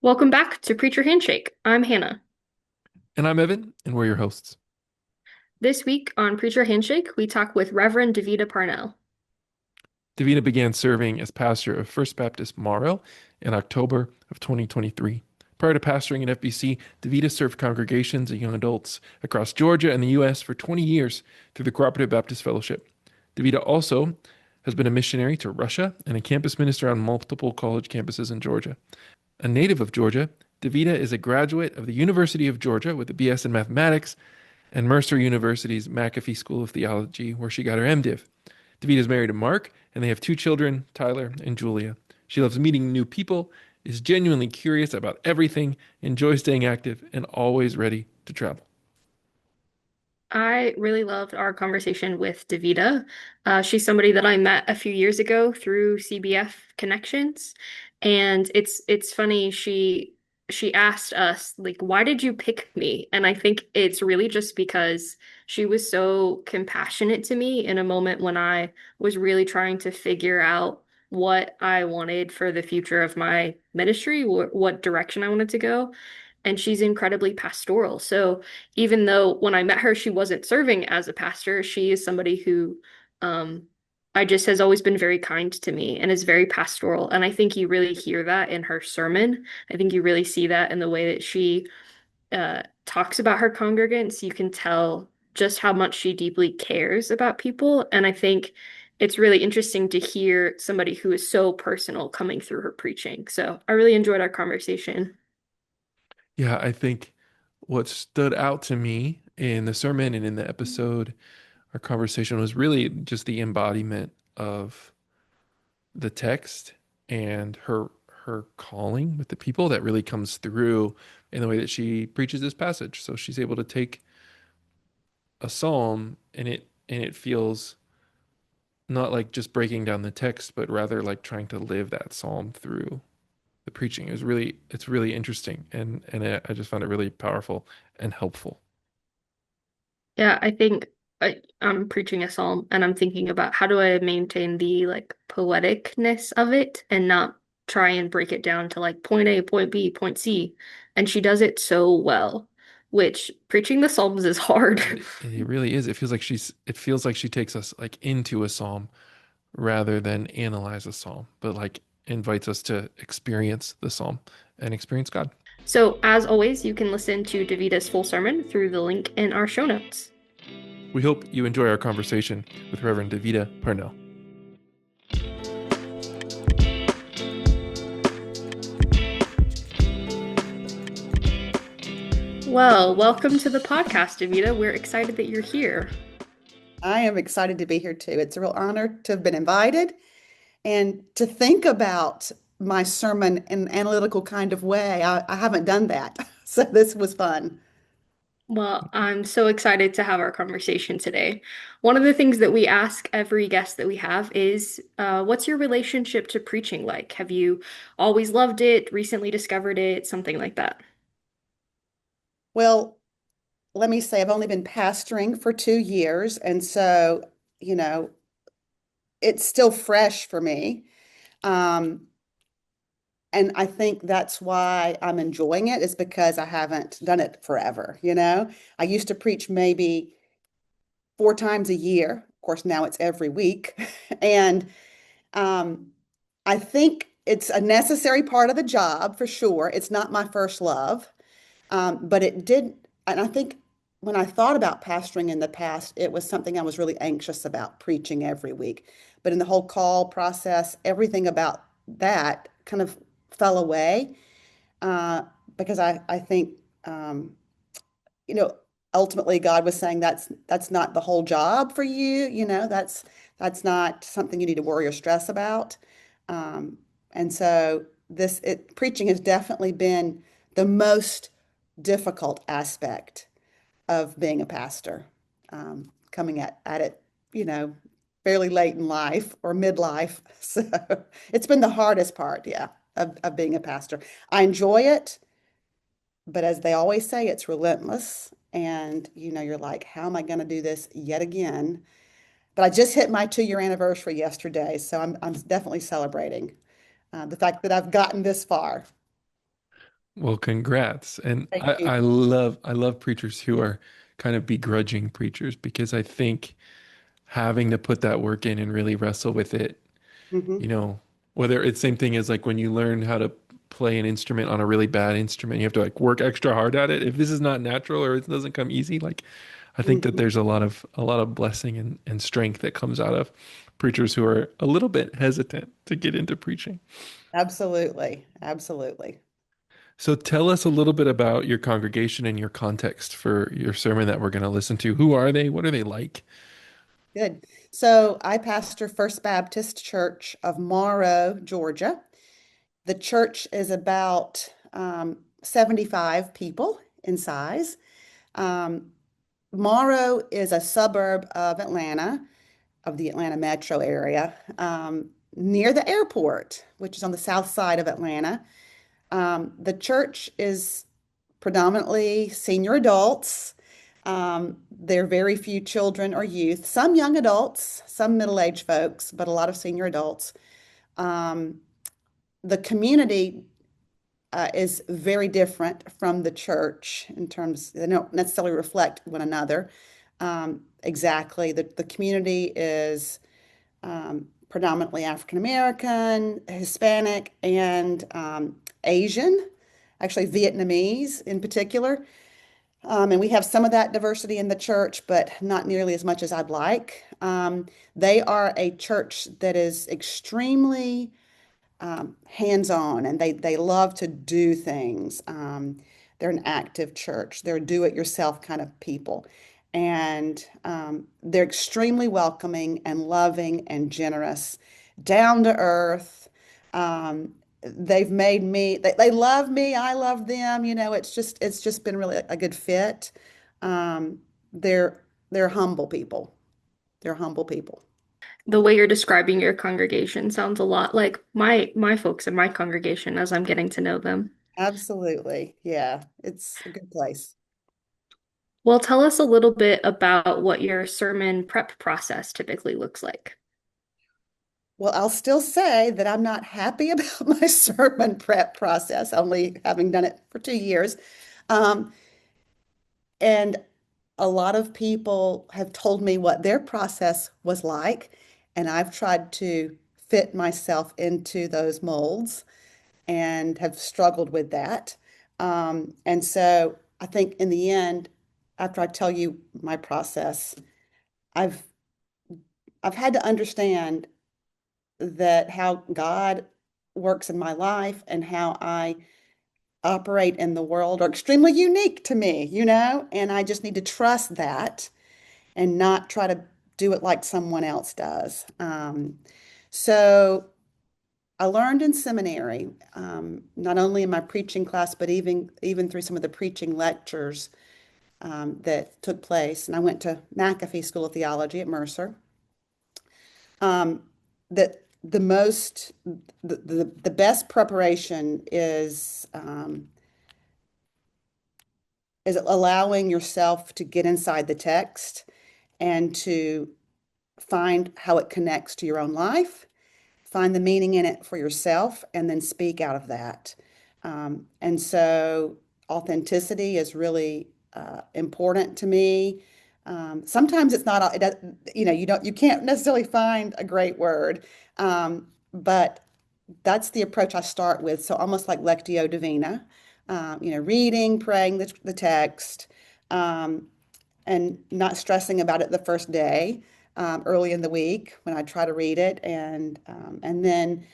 Welcome back to Preacher Handshake. I'm Hannah. And I'm Evan, and we're your hosts. This week on Preacher Handshake, we talk with Reverend Devita Parnell. Davina began serving as pastor of First Baptist Morrow in October of 2023. Prior to pastoring at FBC, Davita served congregations and young adults across Georgia and the U.S. for 20 years through the Cooperative Baptist Fellowship. Davita also has been a missionary to Russia and a campus minister on multiple college campuses in Georgia. A native of Georgia, Davita is a graduate of the University of Georgia with a BS in mathematics and Mercer University's McAfee School of Theology, where she got her MDiv. Davita is married to Mark, and they have two children, Tyler and Julia. She loves meeting new people, is genuinely curious about everything, enjoys staying active, and always ready to travel. I really loved our conversation with Devita. She's somebody that I met a few years ago through CBF connections, and it's funny. She asked us like, "Why did you pick me?" And I think it's really just because she was so compassionate to me in a moment when I was really trying to figure out what I wanted for the future of my ministry, what direction I wanted to go. And she's incredibly pastoral. So even though when I met her, she wasn't serving as a pastor, she is somebody who um, I just has always been very kind to me and is very pastoral. And I think you really hear that in her sermon. I think you really see that in the way that she talks about her congregants. You can tell just how much she deeply cares about people. And I think it's really interesting to hear somebody who is so personal coming through her preaching. So I really enjoyed our conversation. Yeah, I think what stood out to me in the sermon and in the episode, our conversation was really just the embodiment of the text and her calling with the people that really comes through in the way that she preaches this passage. So she's able to take a psalm and it feels not like just breaking down the text, but rather like trying to live that psalm through the preaching. It's really interesting, and I just found it really powerful and helpful. Yeah, I think I'm preaching a psalm and I'm thinking about how do I maintain the like poeticness of it and not try and break it down to like point A, point B, point C. And she does it so well, which preaching the Psalms is hard. It really is. It feels like she takes us like into a psalm rather than analyze a psalm, but like invites us to experience the psalm and experience God. So, as always, you can listen to Davita's full sermon through the link in our show notes. We hope you enjoy our conversation with Reverend Devita Parnell. Well, welcome to the podcast, Davita. We're excited that you're here. I am excited to be here too. It's a real honor to have been invited and to think about my sermon in an analytical kind of way. I haven't done that. So this was fun. Well, I'm so excited to have our conversation today. One of the things that we ask every guest that we have is, what's your relationship to preaching like? Have you always loved it, recently discovered it, something like that? Well, let me say I've only been pastoring for 2 years, and so, you know, it's still fresh for me. Um, and I think that's why I'm enjoying it is because I haven't done it forever. I used to preach maybe 4 times a year. Of course, now it's every week. And um, I think it's a necessary part of the job for sure. It's not my first love, but it did. And I think when I thought about pastoring in the past, it was something I was really anxious about preaching every week. But in the whole call process, everything about that kind of fell away uh, because I think um, you know, ultimately God was saying that's not the whole job for you, that's not something you need to worry or stress about. And so preaching has definitely been the most difficult aspect of being a pastor, coming at it, you know, fairly late in life or midlife. So it's been the hardest part, yeah, of being a pastor. I enjoy it. But as they always say, it's relentless. And you're like, how am I going to do this yet again? But I just hit my 2 year anniversary yesterday, so I'm definitely celebrating the fact that I've gotten this far. Well, congrats. And Thank I, you. I love preachers who are kind of begrudging preachers because I think having to put that work in and really wrestle with it, you Hmm. know, whether it's same thing as like when you learn how to play an instrument on a really bad instrument, you have to like work extra hard at it. If this is not natural or it doesn't come easy, like I think that Hmm. there's a lot of blessing and strength that comes out of preachers who are a little bit hesitant to get into preaching. Absolutely. Absolutely. So tell us a little bit about your congregation and your context for your sermon that we're going to listen to. Who are they? What are they like? Good. So I pastor First Baptist Church of Morrow, Georgia. The church is about 75 people in size. Um, Morrow is a suburb of Atlanta, of the Atlanta metro area, near the airport, which is on the south side of Atlanta. The church is predominantly senior adults. There are very few children or youth, some young adults, some middle-aged folks, but a lot of senior adults. Um, the community is very different from the church in terms, they don't necessarily reflect one another. Exactly. The community is predominantly African American, Hispanic, and Asian, actually Vietnamese in particular. And we have some of that diversity in the church, but not nearly as much as I'd like. They are a church that is extremely hands-on, and they love to do things. They're an active church. They're do-it-yourself kind of people. And they're extremely welcoming and loving and generous, down to earth. They've made me, they love me, I love them. It's just been really a good fit. Um, they're humble people. They're humble people. The way you're describing your congregation sounds a lot like my folks in my congregation as I'm getting to know them. Absolutely. Yeah, it's a good place. Well, tell us a little bit about what your sermon prep process typically looks like. Well, I'll still say that I'm not happy about my sermon prep process, only having done it for 2 years. Um, and a lot of people have told me what their process was like, and I've tried to fit myself into those molds and have struggled with that. And so I think in the end, after I tell you my process, I've I've had to understand that how God works in my life and how I operate in the world are extremely unique to me, and I just need to trust that and not try to do it like someone else does. So I learned in seminary, not only in my preaching class, but even through some of the preaching lectures that took place. And I went to McAfee School of Theology at Mercer. um, that the best preparation is allowing yourself to get inside the text and to find how it connects to your own life, find the meaning in it for yourself, and then speak out of that. And so authenticity is really important to me. Sometimes it's not, you can't necessarily find a great word, but that's the approach I start with. So almost like Lectio Divina, reading, praying the text, um, and not stressing about it the first day, early in the week when I try to read it, and then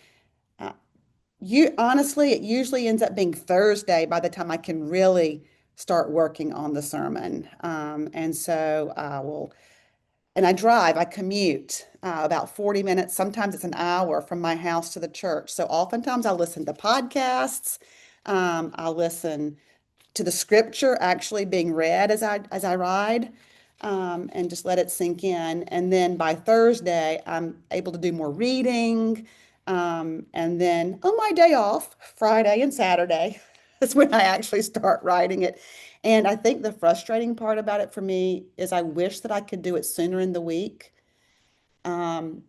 uh, you honestly, it usually ends up being Thursday by the time I can really start working on the sermon. And so I will, and I commute about 40 minutes. Sometimes it's an hour from my house to the church. So oftentimes I'll listen to podcasts. I'll listen to the scripture actually being read as I ride, and just let it sink in. And then by Thursday, I'm able to do more reading. And then on my day off, Friday and Saturday, that's when I actually start writing it. And I think the frustrating part about it for me is I wish that I could do it sooner in the week. Um,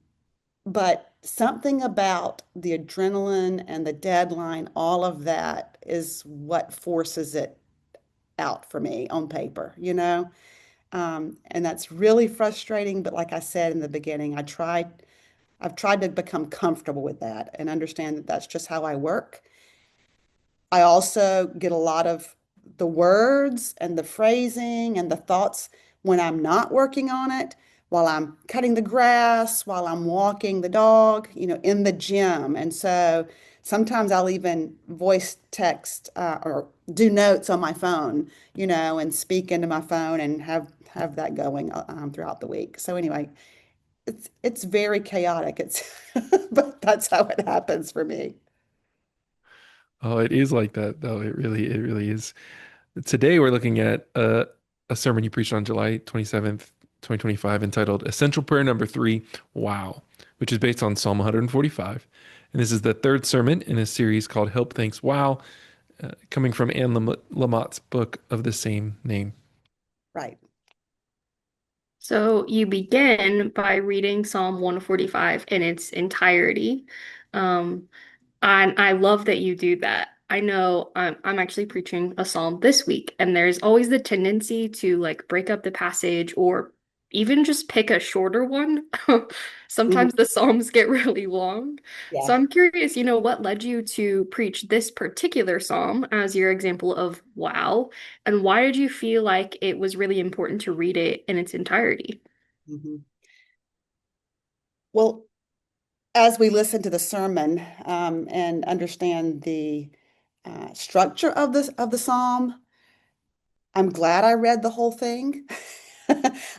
but something about the adrenaline and the deadline, all of that is what forces it out for me on paper, you know? And that's really frustrating. But like I said in the beginning, I've tried to become comfortable with that and understand that that's just how I work. I also get a lot of the words and the phrasing and the thoughts when I'm not working on it, while I'm cutting the grass, while I'm walking the dog, in the gym. And so sometimes I'll even voice text or do notes on my phone, and speak into my phone and have that going throughout the week. So anyway, it's very chaotic. But that's how it happens for me. Oh, it is like that though. It really is. Today we're looking at a sermon you preached on July 27th, 2025, entitled Essential Prayer Number 3, Wow, which is based on Psalm 145. And this is the third sermon in a series called Help Thanks Wow, coming from Anne Lamott's book of the same name. Right. So you begin by reading Psalm 145 in its entirety. Um, and I love that you do that. I know I'm actually preaching a psalm this week, and there's always the tendency to like break up the passage or even just pick a shorter one. Mhm. Sometimes the psalms get really long. So Yeah. I'm curious, what led you to preach this particular psalm as your example of wow, and why did you feel like it was really important to read it in its entirety? Mhm. Well, as we listen to the sermon and understand the structure of the psalm, I'm glad I read the whole thing.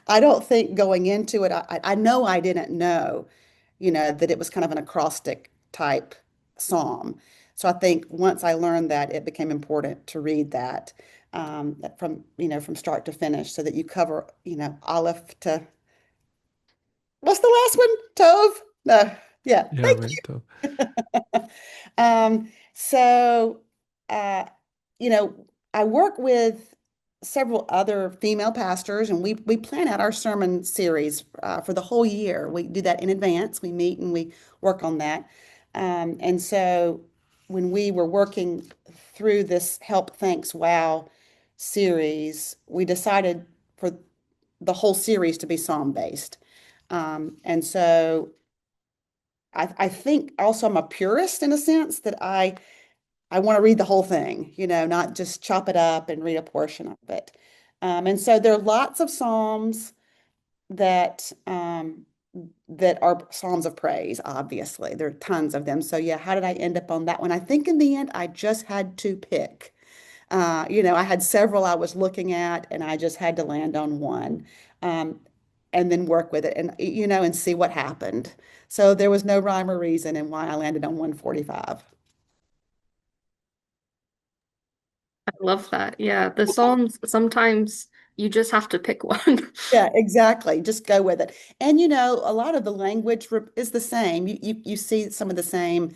I don't think going into it, I know I didn't know, that it was kind of an acrostic type psalm. So I think once I learned that, it became important to read that from start to finish, so that you cover, Aleph to what's the last one? Tove? No, yeah. Yeah, Thank right. Though. so, uh, you know, I work with several other female pastors, and we plan out our sermon series for the whole year. We do that in advance. We meet and we work on that. And so, when we were working through this Help Thanks Wow series, we decided for the whole series to be psalm based. And so I think also I'm a purist in a sense that I want to read the whole thing, not just chop it up and read a portion of it. And so there are lots of psalms that that are psalms of praise. Obviously, there are tons of them. So yeah, how did I end up on that one? I think in the end, I just had to pick. I had several I was looking at, and I just had to land on one, um, and then work with it, and see what happened. So there was no rhyme or reason in why I landed on 145. I love that. Yeah, the psalms sometimes you just have to pick one. Yeah, exactly. Just go with it. And a lot of the language is the same. You see some of the same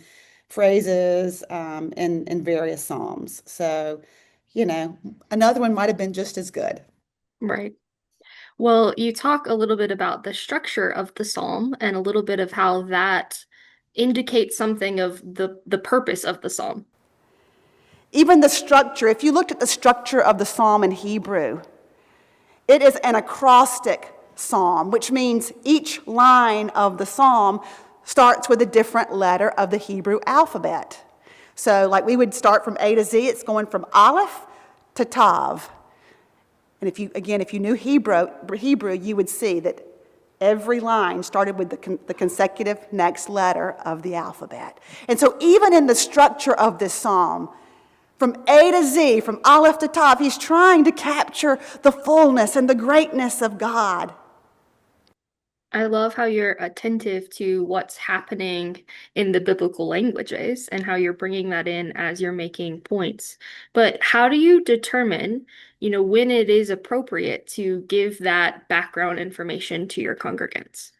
phrases in various psalms. So, you know, another one might have been just as good. Right. Well, you talk a little bit about the structure of the psalm and a little bit of how that indicates something of the purpose of the psalm. Even the structure, if you looked at the structure of the psalm in Hebrew, it is an acrostic psalm, which means each line of the psalm starts with a different letter of the Hebrew alphabet. So, like we would start from A to Z, it's going from Aleph to Tav. And if you knew Hebrew, you would see that every line started with the consecutive next letter of the alphabet. And so, even in the structure of this psalm, from A to Z, from Aleph to Tav, he's trying to capture the fullness and the greatness of God. I love how you're attentive to what's happening in the biblical languages and how you're bringing that in as you're making points. But how do you determine, when it is appropriate to give that background information to your congregants?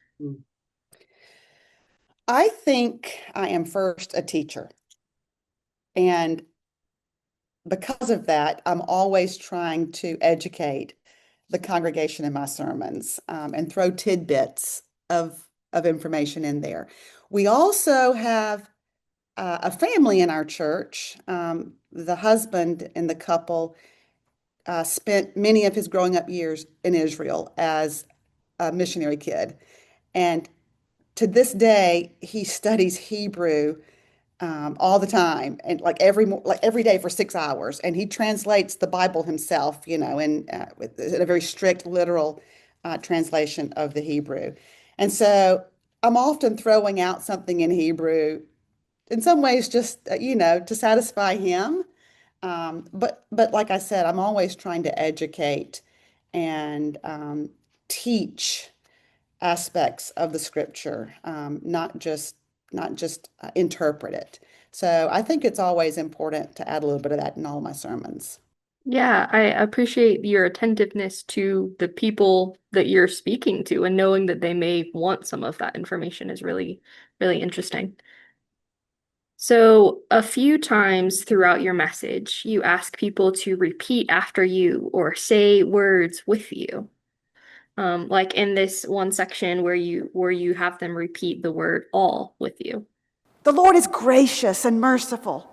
I think I am first a teacher. And because of that, I'm always trying to educate the congregation in my sermons and throw tidbits of information in there. We also have a family in our church. The husband in the couple spent many of his growing up years in Israel as a missionary kid. And to this day, he studies Hebrew all the time, and like every day for 6 hours. And he translates the Bible himself, with a very strict literal translation of the Hebrew. And so I'm often throwing out something in Hebrew, in some ways, just to satisfy him. But like I said, I'm always trying to educate and teach aspects of the scripture, not just interpret it. So I think it's always important to add a little bit of that in all my sermons. Yeah, I appreciate your attentiveness to the people that you're speaking to and knowing that they may want some of that information is really, really interesting. So, a few times throughout your message, you ask people to repeat after you or say words with you. Like in this one section where you have them repeat the word all with you. The Lord is gracious and merciful,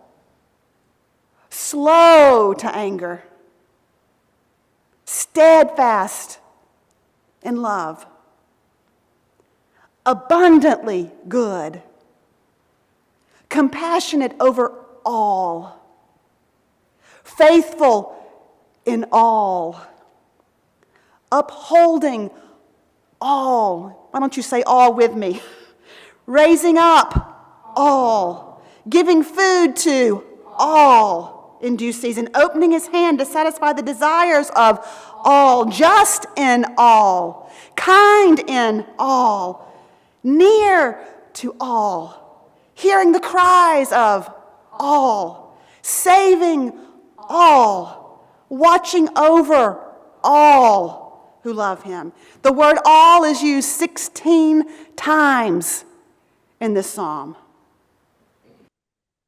slow to anger, steadfast in love, abundantly good, compassionate over all, faithful in all, upholding all. Why don't you say all with me? Raising up all, giving food to all in due season, opening his hand to satisfy the desires of all, just in all, kind in all, near to all, hearing the cries of all, saving all, watching over all who love him. The word all is used 16 times in this psalm.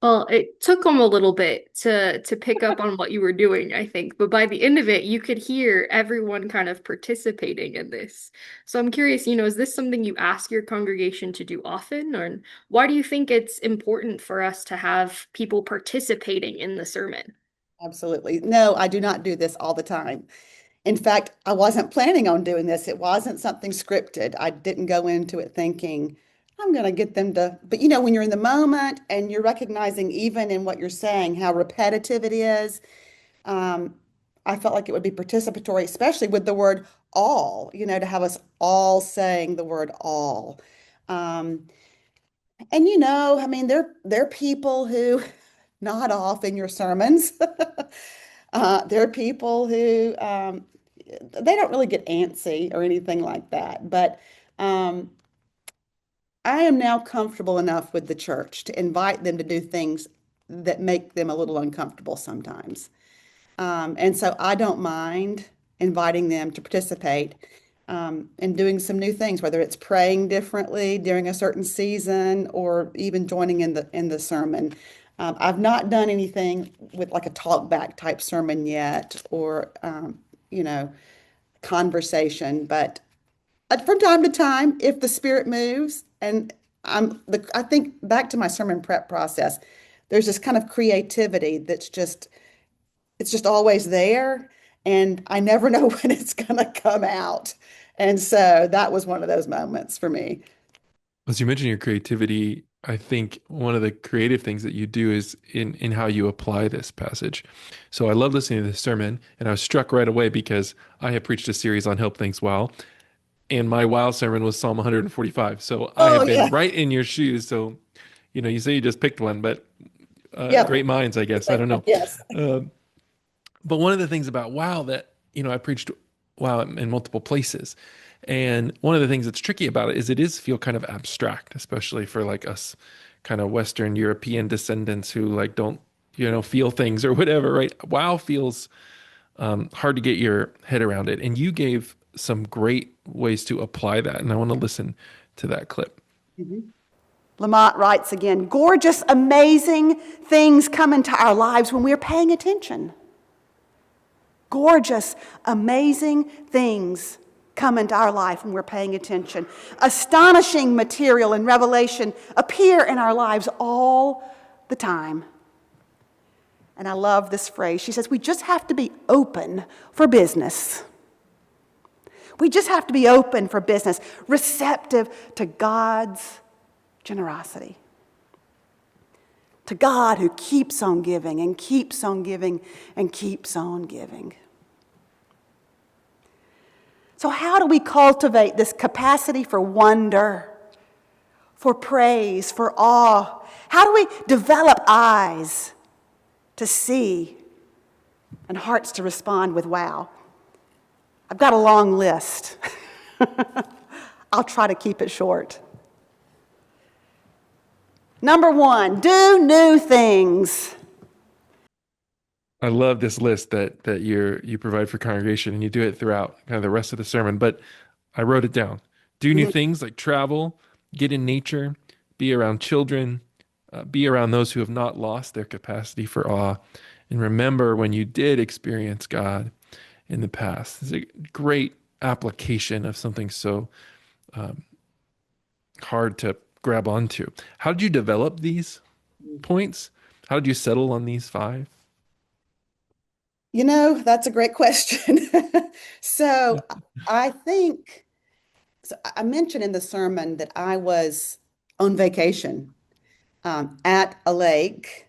Well, it took them a little bit to pick up on what you were doing, I think, but by the end of it, you could hear everyone kind of participating in this. So I'm curious, is this something you ask your congregation to do often, or why do you think it's important for us to have people participating in the sermon? Absolutely. No, I do not do this all the time. In fact, I wasn't planning on doing this. It wasn't something scripted. I didn't go into it thinking, I'm going to get them to, but when you're in the moment and you're recognizing even in what you're saying, how repetitive it is, um, I felt like it would be participatory, especially with the word all, to have us all saying the word all. Um, and I mean, they're people who nod off in your sermons. There are people who they don't really get antsy or anything like that. But I am now comfortable enough with the church to invite them to do things that make them a little uncomfortable sometimes. And so I don't mind inviting them to participate and doing some new things, whether it's praying differently during a certain season or even joining in the sermon. I've not done anything with like a talk back type sermon yet, or you know, conversation, but from time to time, if the Spirit moves, and I think back to my sermon prep process, there's this kind of creativity that's just it's just always there, and I never know when it's going to come out. And so that was one of those moments for me. As you mentioned your creativity, I think one of the creative things that you do is in how you apply this passage. So I love listening to this sermon, and I was struck right away because I have preached a series on Help Things Well, and my wow sermon was Psalm 145. So I Oh have been yeah, right in your shoes. So, you say you just picked one, but yeah, great minds, I guess. I don't know. yes. Uh, but one of the things about wow that, I preached wow in multiple places. And one of the things that's tricky about it is feel kind of abstract, especially for like us kind of Western European descendants who like don't, feel things or whatever, right? Wow feels hard to get your head around it. And you gave some great ways to apply that. And I want to listen to that clip. Mhm. Lamont writes again, gorgeous, amazing things come into our lives when we're paying attention. Gorgeous, amazing things come into our life when we're paying attention. Astonishing material and revelation appear in our lives all the time. And I love this phrase. She says, we just have to be open for business. We just have to be open for business, receptive to God's generosity. To God who keeps on giving and keeps on giving and keeps on giving. So how do we cultivate this capacity for wonder, for praise, for awe? How do we develop eyes to see and hearts to respond with wow? I've got a long list. I'll try to keep it short. Number 1, do new things. I love this list that you provide for congregation, and you do it throughout kind of the rest of the sermon. But I wrote it down. Do new things like travel, get in nature, be around children, be around those who have not lost their capacity for awe, and remember when you did experience God in the past. It's a great application of something so hard to grab onto. How did you develop these points? How did you settle on these 5? That's a great question. So I think, so I mentioned in the sermon that I was on vacation at a lake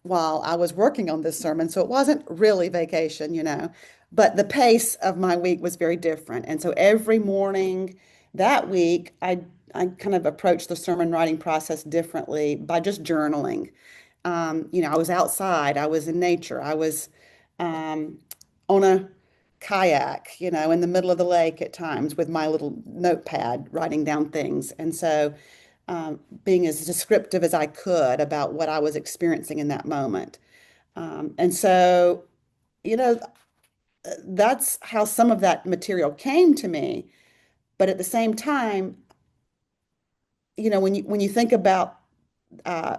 while I was working on this sermon. So it wasn't really vacation, but the pace of my week was very different. And so every morning that week, I kind of approached the sermon writing process differently by just journaling. I was outside, I was in nature, I was on a kayak, in the middle of the lake at times with my little notepad writing down things. And so being as descriptive as I could about what I was experiencing in that moment. And so, you know, that's how some of that material came to me. But at the same time, when you think about uh,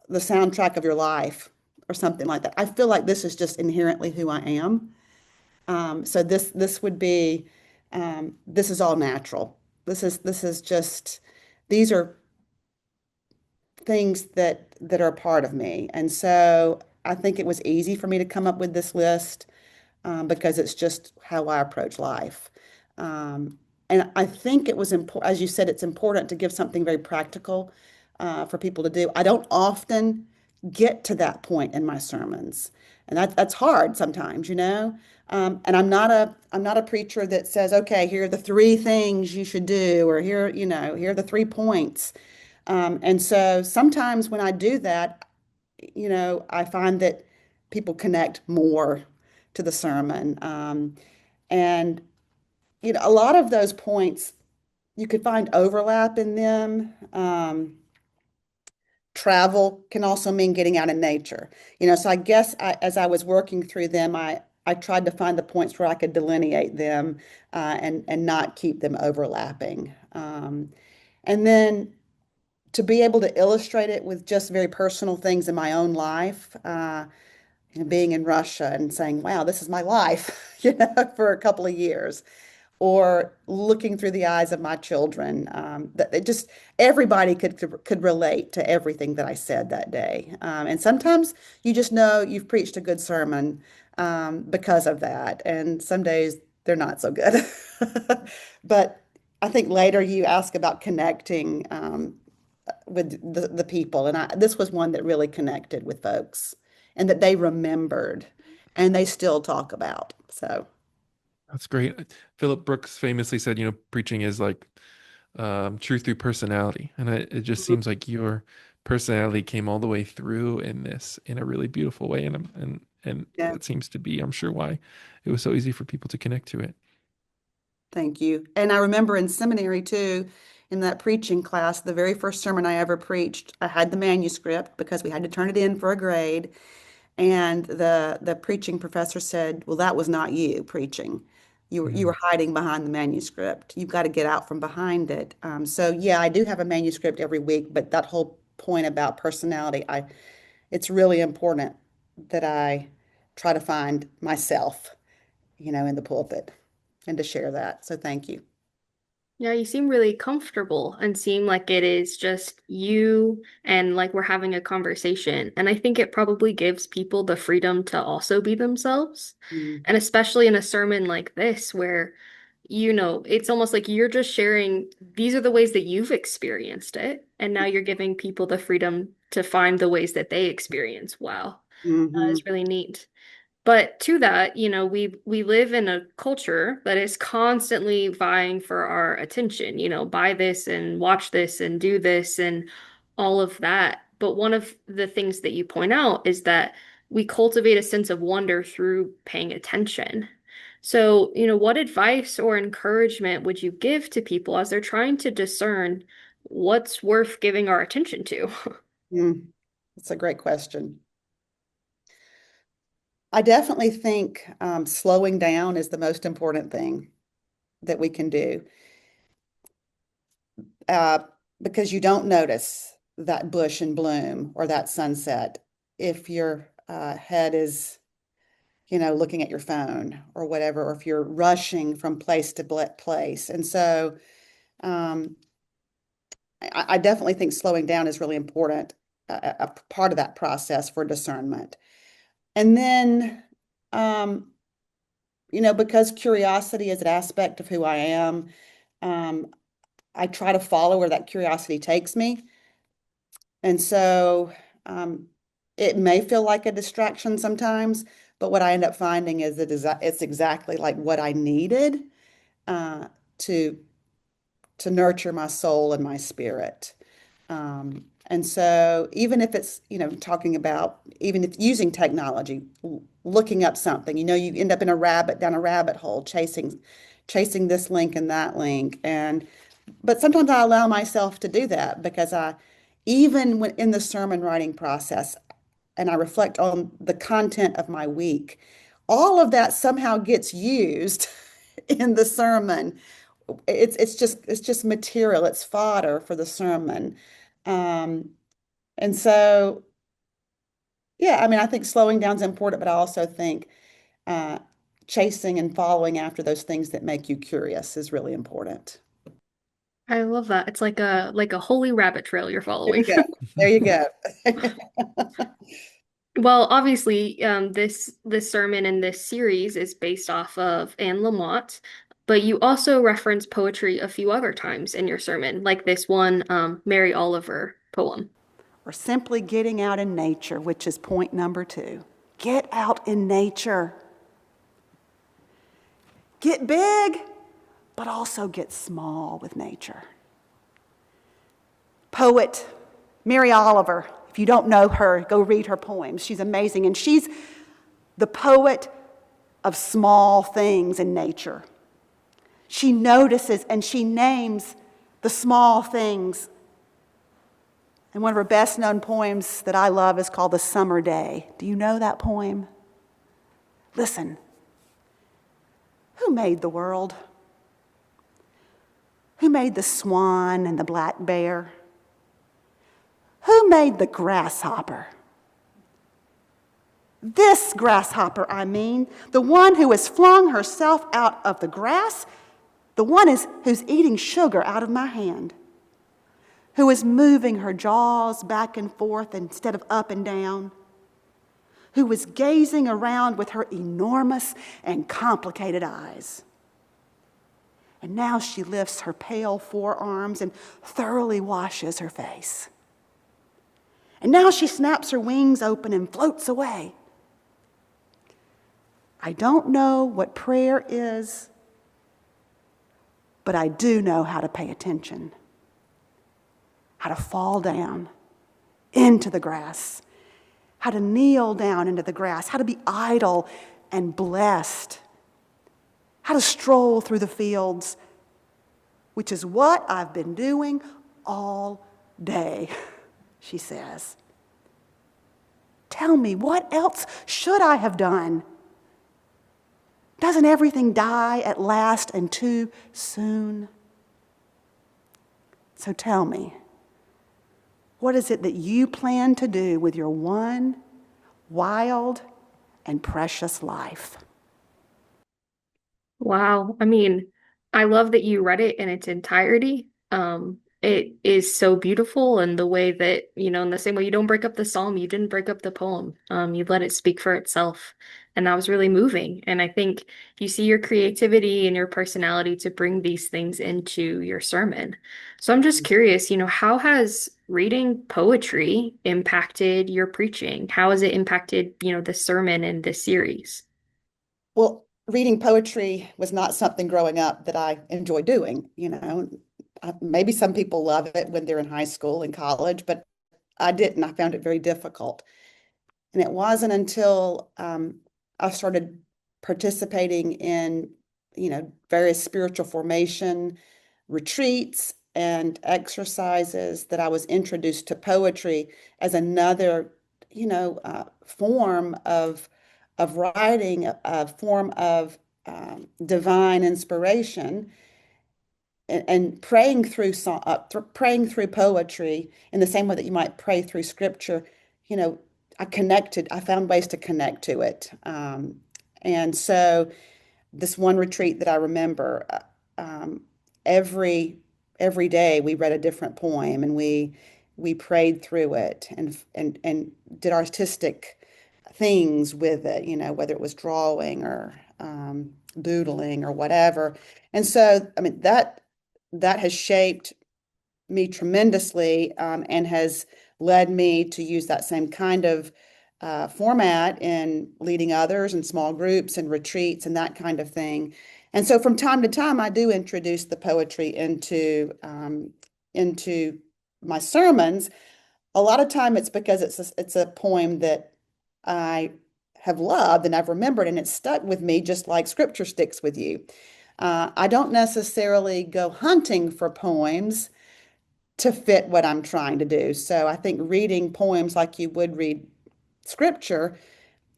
the soundtrack of your life or something like that, I feel like this is just inherently who I am. So this would be this is all natural. This is just these are things that are a part of me. And so I think it was easy for me to come up with this list because it's just how I approach life. And I think it was important, as you said, it's important to give something very practical for people to do. I don't often get to that point in my sermons, and that's hard sometimes. And I'm not a preacher that says, okay, here are the 3 things you should do, or here are the 3 points. And so sometimes when I do that, I find that people connect more to the sermon. And a lot of those points, you could find overlap in them. Travel can also mean getting out in nature. So I guess as I was working through them, I tried to find the points where I could delineate them and not keep them overlapping. And then to be able to illustrate it with just very personal things in my own life, being in Russia and saying, wow, this is my life, for a couple of years, or looking through the eyes of my children. That it just everybody could relate to everything that I said that day. And sometimes you just know you've preached a good sermon because of that. And some days they're not so good. But I think later you ask about connecting with the people. And this was one that really connected with folks and that they remembered and they still talk about. So. That's great. Philip Brooks famously said, preaching is like truth through personality. And it just seems like your personality came all the way through in this in a really beautiful way. And Yeah. that seems to be, I'm sure, why it was so easy for people to connect to it. Thank you. And I remember in seminary too, in that preaching class, the very first sermon I ever preached, I had the manuscript because we had to turn it in for a grade. And the preaching professor said, well, that was not you preaching. You were Mm. hiding behind the manuscript. You've got to get out from behind it. So yeah, I do have a manuscript every week, but that whole point about personality, it's really important that I try to find myself, in the pulpit. and to share that. So thank you. Yeah, you seem really comfortable and seem like it is just you and like we're having a conversation. And I think it probably gives people the freedom to also be themselves. Mm, And especially in a sermon like this, where, it's almost like you're just sharing, these are the ways that you've experienced it. And now you're giving people the freedom to find the ways that they experience. Wow. mhm, It's really neat. But to that, we live in a culture that is constantly vying for our attention, buy this and watch this and do this and all of that. But one of the things that you point out is that we cultivate a sense of wonder through paying attention. So, what advice or encouragement would you give to people as they're trying to discern what's worth giving our attention to? mm. That's a great question. I definitely think slowing down is the most important thing that we can do, uh, because you don't notice that bush in bloom or that sunset if your head is, looking at your phone or whatever, or if you're rushing from place to place. And so um, I definitely think slowing down is really important, a part of that process for discernment. And then, um, because curiosity is an aspect of who I am, um, I try to follow where that curiosity takes me. And so um, it may feel like a distraction sometimes, but what I end up finding is it's exactly like what I needed uh, to nurture my soul and my spirit. And so even if it's, talking about, even if using technology, looking up something, you end up in down a rabbit hole, chasing this link and that link. But sometimes I allow myself to do that because even when in the sermon writing process, and I reflect on the content of my week, all of that somehow gets used in the sermon. It's just material. It's fodder for the sermon. Um, and so, yeah, I mean, I think slowing down is important, but I also think uh, chasing and following after those things that make you curious is really important. I love that. It's like a holy rabbit trail you're There you following. go. There you go. Well, obviously, this sermon in this series is based off of Anne Lamott, but you also reference poetry a few other times in your sermon, like this one Mary Oliver poem. Or simply getting out in nature, which is point number 2. Get out in nature. Get big, but also get small with nature. Poet Mary Oliver, if you don't know her, go read her poems. She's amazing, and she's the poet of small things in nature. She notices and she names the small things. And one of her best-known poems that I love is called The Summer Day. Do you know that poem? Listen. Who made the world? Who made the swan and the black bear? Who made the grasshopper? This grasshopper, I mean, the one who has flung herself out of the grass, the one who's eating sugar out of my hand, who is moving her jaws back and forth instead of up and down, who was gazing around with her enormous and complicated eyes. And now she lifts her pale forearms and thoroughly washes her face. And now she snaps her wings open and floats away. I don't know what prayer is, but I do know how to pay attention, how to fall down into the grass, how to kneel down into the grass, how to be idle and blessed, how to stroll through the fields, which is what I've been doing all day, she says. Tell me, what else should I have done? Doesn't everything die at last and too soon? So tell me, what is it that you plan to do with your one wild and precious life? Wow. I mean, I love that you read it in its entirety. It is so beautiful, and the way that, in the same way you don't break up the psalm, you didn't break up the poem. You let it speak for itself. And that was really moving. And I think you see your creativity and your personality to bring these things into your sermon. So I'm just curious, how has reading poetry impacted your preaching? How has it impacted, the sermon in this series? Well, reading poetry was not something growing up that I enjoy doing, you know. Maybe some people love it when they're in high school and college, but I didn't. I found it very difficult. And it wasn't until I started participating in, various spiritual formation retreats and exercises that I was introduced to poetry as another, form of writing, a form of divine inspiration, and praying through poetry in the same way that you might pray through scripture. You know, I found ways to connect to it. And so this one retreat that I remember, every every day we read a different poem, and we prayed through it, and did artistic things with it, whether it was drawing or doodling or whatever. And so, I mean, that has shaped me tremendously, and has led me to use that same kind of format in leading others and small groups and retreats and that kind of thing. And so from time to time, I do introduce the poetry into my sermons. A lot of time it's because it's a poem that I have loved and I've remembered, and it's stuck with me just like scripture sticks with you. I don't necessarily go hunting for poems to fit what I'm trying to do. So I think reading poems like you would read scripture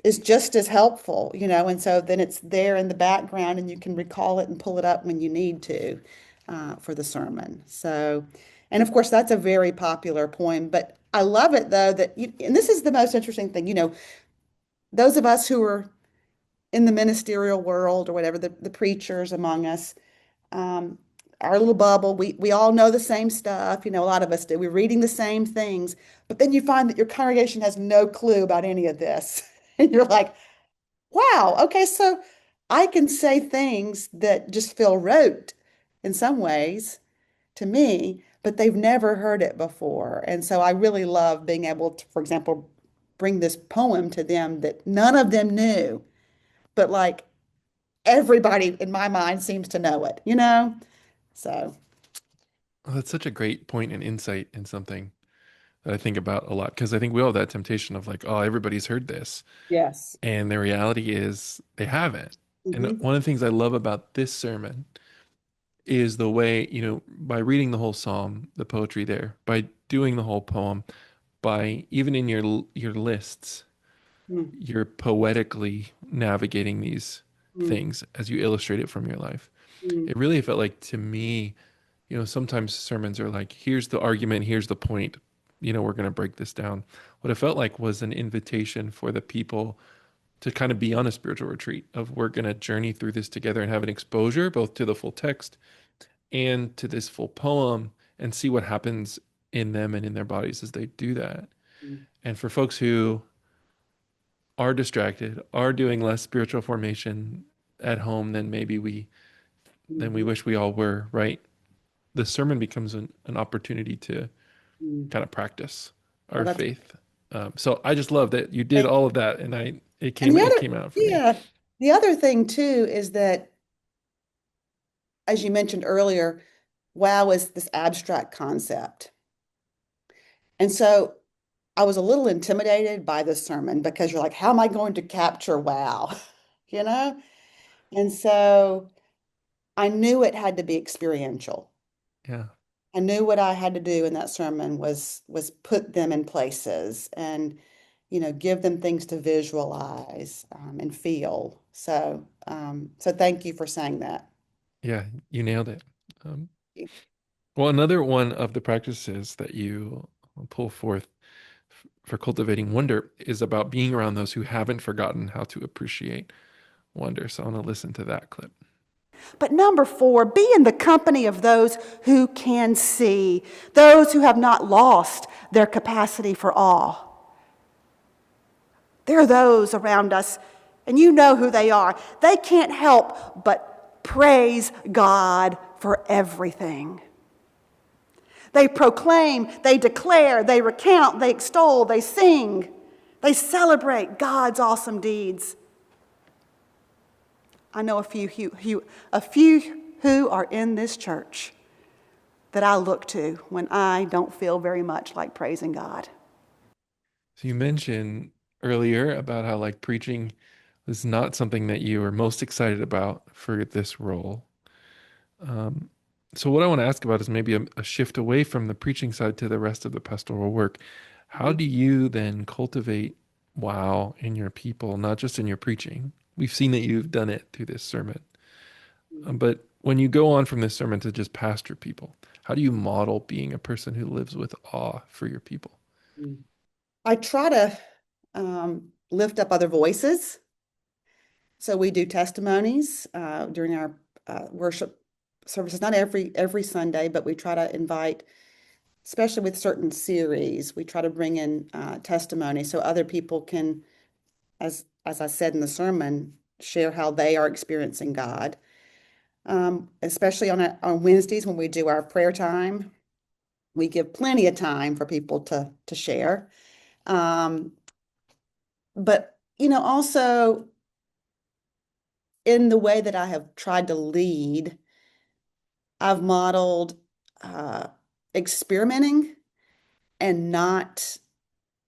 is just as helpful, and so then it's there in the background and you can recall it and pull it up when you need to, for the sermon. So, and of course, that's a very popular poem, but I love it though and this is the most interesting thing, those of us who are in the ministerial world or whatever, the preachers among us, um, our little bubble, we all know the same stuff. A lot of us do. We're reading the same things, but then you find that your congregation has no clue about any of this. And you're like, wow, okay, so I can say things that just feel rote in some ways to me, but they've never heard it before. And so I really love being able to, for example, bring this poem to them that none of them knew, but like everybody in my mind seems to know it. So, Oh, that's such a great point and insight in something that I think about a lot because I think we all have that temptation of like, oh, everybody's heard this. yes. And the reality is they haven't. And Hmm. one of the things I love about this sermon is the way, by reading the whole psalm, the poetry there, by doing the whole poem, by even in your lists, Mm, you're poetically navigating these mm, things as you illustrate it from your life. mm, It really felt like to me, sometimes sermons are like, here's the argument, here's the point, we're going to break this down. What it felt like was an invitation for the people to kind of be on a spiritual retreat of we're going to journey through this together and have an exposure both to the full text and to this full poem and see what happens in them and in their bodies as they do that. mm, And for folks who are distracted, are doing less spiritual formation at home than we mhm, wish we all were, right? The sermon becomes an opportunity to mm. kind of practice Oh, our faith. So I just love that you did thank all you. of that, and it And came it came out for me. the other thing too is that, as you mentioned earlier, wow is this abstract concept. And so I was a little intimidated by this sermon because you're like, how am I going to capture wow? You know? And so I knew it had to be experiential. Yeah, I knew what I had to do in that sermon was put them in places and give them things to visualize, and feel. So thank you for saying that. yeah, you nailed it. Um, well, another one of the practices that you pull forth for cultivating wonder is about being around those who haven't forgotten how to appreciate wonder. So I want to listen to that clip. But number 4, be in the company of those who can see, those who have not lost their capacity for awe. There are those around us, and you know who they are. They can't help but praise God for everything. They proclaim, they declare, they recount, they extol, they sing, they celebrate God's awesome deeds. I know a few who are in this church that I look to when I don't feel very much like praising God. So you mentioned earlier about how like preaching was not something that you were most excited about for this role. Um, so what I want to ask about is maybe a shift away from the preaching side to the rest of the pastoral work. How do you then cultivate wow in your people, not just in your preaching? We've seen that you've done it through this sermon. But when you go on from this sermon to just pastor people, how do you model being a person who lives with awe for your people? I try to lift up other voices. So we do testimonies during our worship services, not every Sunday, but we try to invite, especially with certain series, we try to bring in testimony so other people can, as I said in the sermon, share how they are experiencing God. Especially on Wednesdays when we do our prayer time, we give plenty of time for people to share. But also in the way that I have tried to lead, I've modeled experimenting and not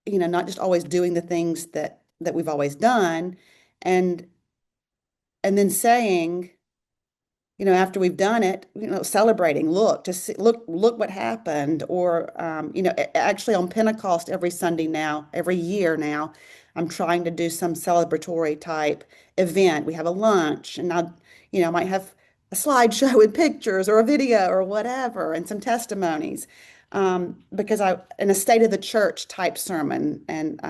just always doing the things that we've always done, and then saying, after we've done it, celebrating, look what happened. Or, actually on Pentecost every year now, I'm trying to do some celebratory type event. We have a lunch, and I might have a slideshow with pictures or a video or whatever, and some testimonies. Because in a state of the church type sermon and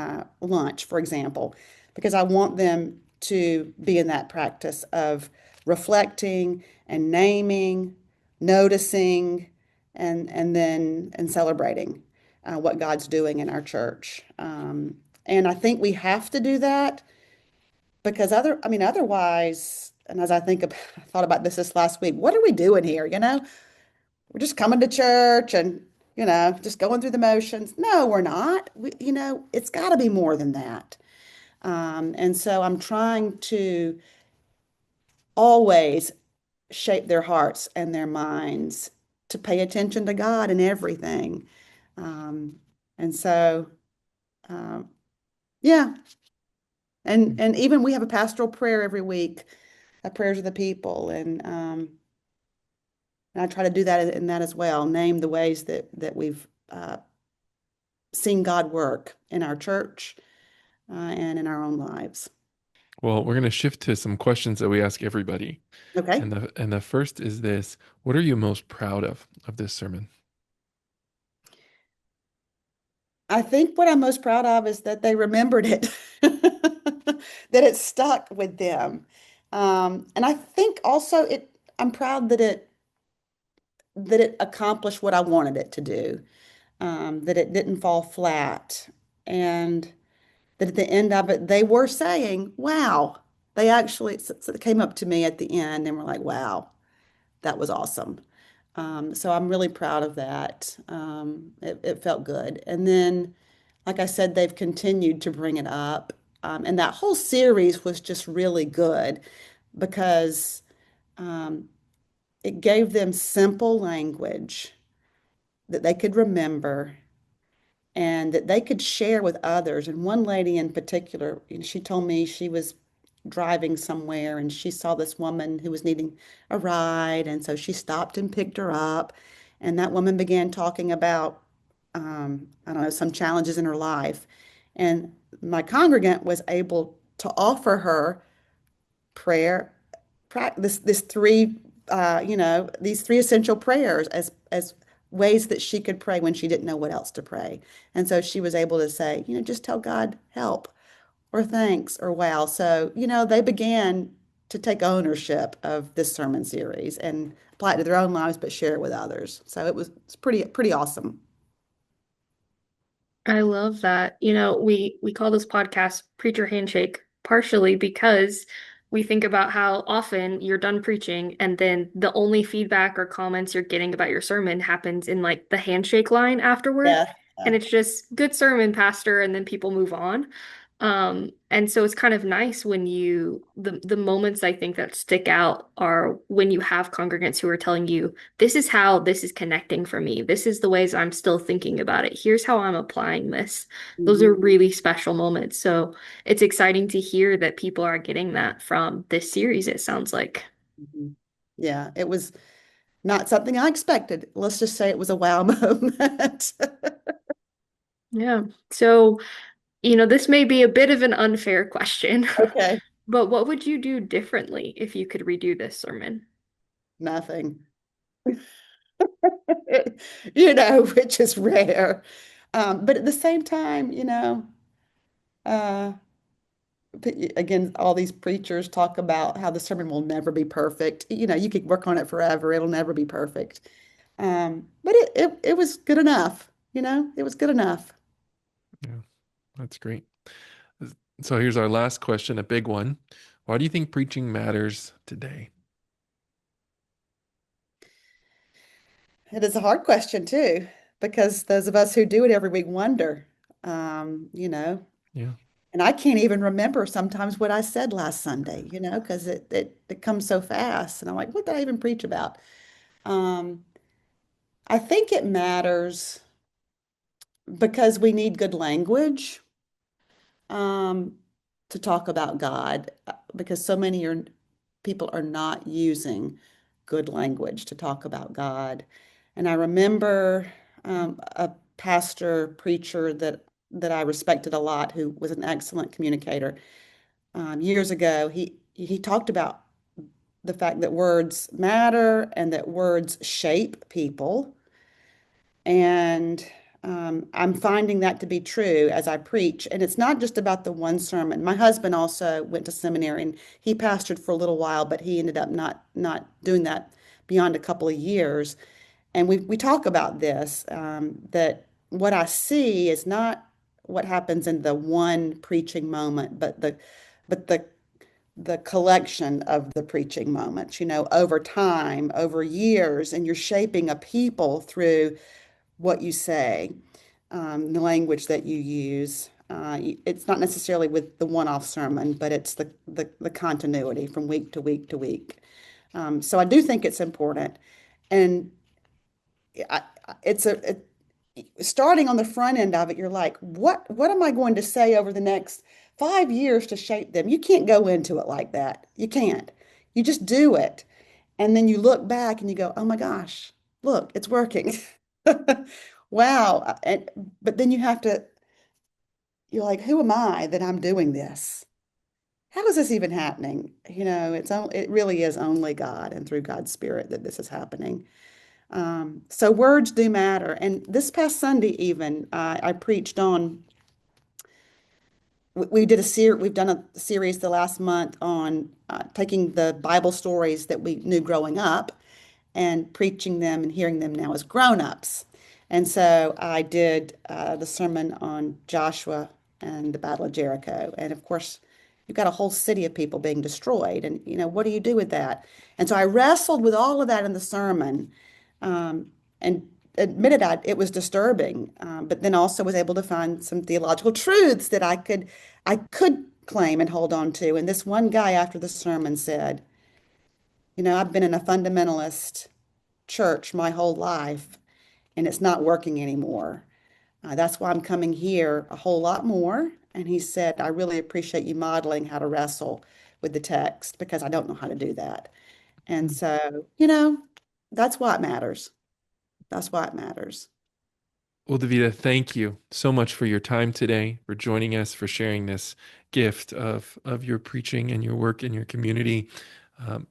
lunch, for example, because I want them to be in that practice of reflecting and naming, noticing, and celebrating what God's doing in our church. And I think we have to do that because otherwise, and as I thought about this last week, what are we doing here? We're just coming to church and, just going through the motions. No, we're not. It's got to be more than that. And so I'm trying to always shape their hearts and their minds to pay attention to God in everything. And so, yeah. And even we have a pastoral prayer every week, prayers of the people. And I try to do that in that as well, name the ways that we've seen God work in our church and in our own lives. Well, we're going to shift to some questions that we ask everybody. Okay. And the first is this: what are you most proud of this sermon? I think what I'm most proud of is that they remembered it, that it stuck with them. And I think also I'm proud that it accomplished what I wanted it to do, that it didn't fall flat, and that at the end of it, they were saying, wow. So they came up to me at the end and were like, wow, that was awesome. So I'm really proud of that. It felt good. And then, like I said, they've continued to bring it up. And that whole series was just really good because it gave them simple language that they could remember and that they could share with others. And one lady in particular, she told me she was driving somewhere and she saw this woman who was needing a ride. And so she stopped and picked her up. And that woman began talking about, I don't know, some challenges in her life. And my congregant was able to offer her prayer, this three, these three essential prayers as ways that she could pray when she didn't know what else to pray. And so she was able to say, just tell God help or thanks or wow. So, they began to take ownership of this sermon series and apply it to their own lives, but share it with others. So it's pretty awesome. I love that. We call this podcast Preacher Handshake partially because we think about how often you're done preaching and then the only feedback or comments you're getting about your sermon happens in like the handshake line afterward. Yeah. And it's just good sermon, pastor, and then people move on. And so it's kind of nice when the moments I think that stick out are when you have congregants who are telling you, this is how this is connecting for me. This is the ways I'm still thinking about it. Here's how I'm applying this. Those are Mhm. really special moments. So it's exciting to hear that people are getting that from this series, it sounds like. Mhm. Yeah, it was not something I expected. Let's just say it was a wow moment. Yeah. So, this may be a bit of an unfair question, Okay, but what would you do differently if you could redo this sermon? nothing. Which is rare. But at the same time, uh, again, all these preachers talk about how the sermon will never be perfect. You could work on it forever. It'll never be perfect. But it was good enough. It was good enough. Yeah, that's great. So here's our last question, a big one. Why do you think preaching matters today? It is a hard question too, because those of us who do it every week wonder, um, you know, Yeah. and I can't even remember sometimes what I said last Sunday, because it comes so fast. And I'm like, what did I even preach about? Um, I think it matters because we need good language um, to talk about God, because so many people are not using good language to talk about God. And I remember a pastor preacher that I respected a lot, who was an excellent communicator. Years ago, he talked about the fact that words matter and that words shape people. And I'm finding that to be true as I preach. And it's not just about the one sermon. My husband also went to seminary and he pastored for a little while, but he ended up not doing that beyond a couple of years. And we talk about this, that what I see is not what happens in the one preaching moment, but the collection of the preaching moments, over time, over years, and you're shaping a people through what you say, the language that you use. It's not necessarily with the one-off sermon, but it's the continuity from week to week to week. So I do think it's important, and I, starting on the front end of it, you're like, what am I going to say over the next 5 years to shape them? You can't go into it like that. You can't. You just do it. And then you look back and you go, oh my gosh, look, it's working. Wow. But then you're like, who am I that I'm doing this? How is this even happening? It really is only God and through God's Spirit that this is happening. So words do matter. And this past Sunday, even I preached on. We've done a series the last month on taking the Bible stories that we knew growing up and preaching them and hearing them now as grown-ups. And so I did the sermon on Joshua and the Battle of Jericho. And of course, you've got a whole city of people being destroyed. And, what do you do with that? And so I wrestled with all of that in the sermon, and admitted it was disturbing, but then also was able to find some theological truths that I could claim and hold on to. And this one guy after the sermon said, I've been in a fundamentalist church my whole life, and it's not working anymore. That's why I'm coming here a whole lot more. And he said, I really appreciate you modeling how to wrestle with the text because I don't know how to do that. And so, that's why it matters. That's why it matters. Well, Devita, thank you so much for your time today, for joining us, for sharing this gift of your preaching and your work in your community. Um,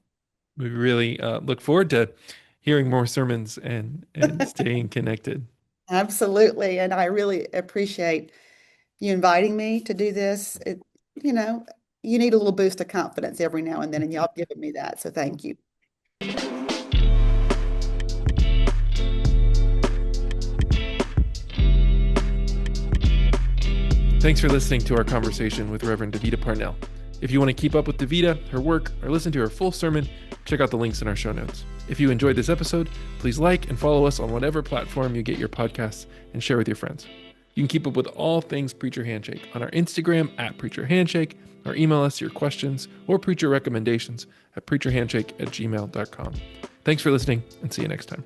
we really look forward to hearing more sermons and staying connected. Absolutely. And I really appreciate you inviting me to do this. You know, you need a little boost of confidence every now and then, and y'all given me that. So thank you. Thanks for listening to our conversation with Reverend Devita Parnell. If you want to keep up with Devita, her work, or listen to her full sermon, check out the links in our show notes. If you enjoyed this episode, please like and follow us on whatever platform you get your podcasts and share with your friends. You can keep up with all things Preacher Handshake on our Instagram at Preacher Handshake, or email us your questions or preacher recommendations at preacherhandshake@gmail.com. Thanks for listening, and see you next time.